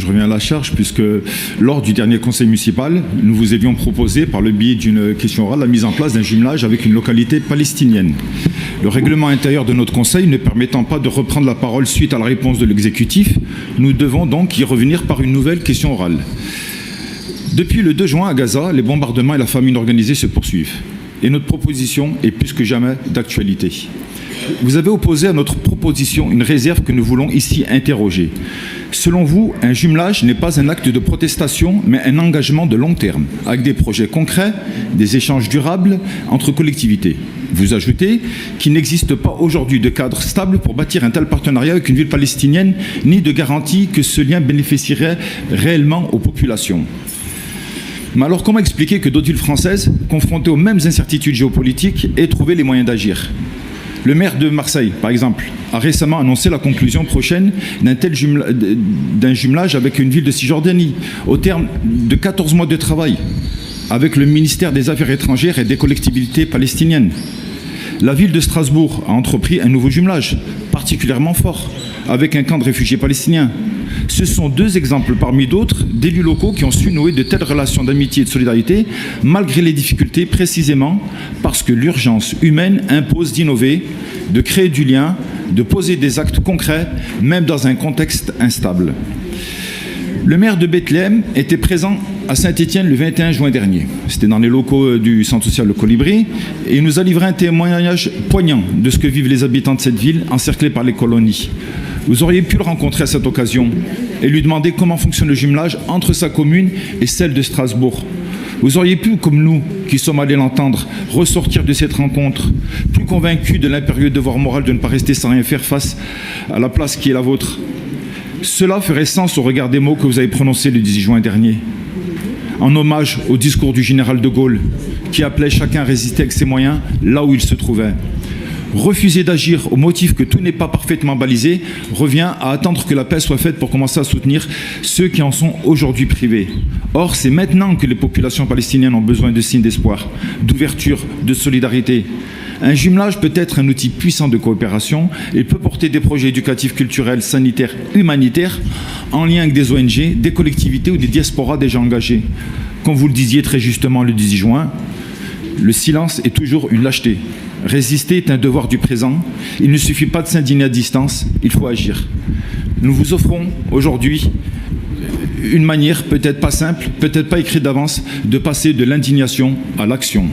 je reviens à la charge, puisque lors du dernier conseil municipal, nous vous avions proposé, par le biais d'une question orale, la mise en place d'un jumelage avec une localité palestinienne. Le règlement intérieur de notre conseil ne permettant pas de reprendre la parole suite à la réponse de l'exécutif, nous devons donc y revenir par une nouvelle question orale. Depuis le 2 juin à Gaza, les bombardements et la famine organisée se poursuivent. Et notre proposition est plus que jamais d'actualité. Vous avez opposé à notre proposition une réserve que nous voulons ici interroger. Selon vous, un jumelage n'est pas un acte de protestation, mais un engagement de long terme, avec des projets concrets, des échanges durables entre collectivités. Vous ajoutez qu'il n'existe pas aujourd'hui de cadre stable pour bâtir un tel partenariat avec une ville palestinienne, ni de garantie que ce lien bénéficierait réellement aux populations. Mais alors, comment expliquer que d'autres villes françaises, confrontées aux mêmes incertitudes géopolitiques, aient trouvé les moyens d'agir ? Le maire de Marseille, par exemple, a récemment annoncé la conclusion prochaine d'un jumelage avec une ville de Cisjordanie, au terme de 14 mois de travail, avec le ministère des Affaires étrangères et des collectivités palestiniennes. La ville de Strasbourg a entrepris un nouveau jumelage, particulièrement fort, avec un camp de réfugiés palestiniens. Ce sont deux exemples parmi d'autres d'élus locaux qui ont su nouer de telles relations d'amitié et de solidarité, malgré les difficultés, précisément parce que l'urgence humaine impose d'innover, de créer du lien, de poser des actes concrets, même dans un contexte instable. Le maire de Bethléem était présent à Saint-Étienne le 21 juin dernier. C'était dans les locaux du centre social Le Colibri, et il nous a livré un témoignage poignant de ce que vivent les habitants de cette ville encerclée par les colonies. Vous auriez pu le rencontrer à cette occasion et lui demander comment fonctionne le jumelage entre sa commune et celle de Strasbourg. Vous auriez pu, comme nous, qui sommes allés l'entendre, ressortir de cette rencontre, plus convaincus de l'impérieux devoir moral de ne pas rester sans rien faire face à la place qui est la vôtre. Cela ferait sens au regard des mots que vous avez prononcés le 18 juin dernier, en hommage au discours du général de Gaulle, qui appelait chacun à résister avec ses moyens là où il se trouvait. Refuser d'agir au motif que tout n'est pas parfaitement balisé revient à attendre que la paix soit faite pour commencer à soutenir ceux qui en sont aujourd'hui privés. Or, c'est maintenant que les populations palestiniennes ont besoin de signes d'espoir, d'ouverture, de solidarité. Un jumelage peut être un outil puissant de coopération et peut porter des projets éducatifs, culturels, sanitaires, humanitaires en lien avec des ONG, des collectivités ou des diasporas déjà engagées. Comme vous le disiez très justement le 18 juin, le silence est toujours une lâcheté. Résister est un devoir du présent. Il ne suffit pas de s'indigner à distance, il faut agir. Nous vous offrons aujourd'hui une manière, peut-être pas simple, peut-être pas écrite d'avance, de passer de l'indignation à l'action.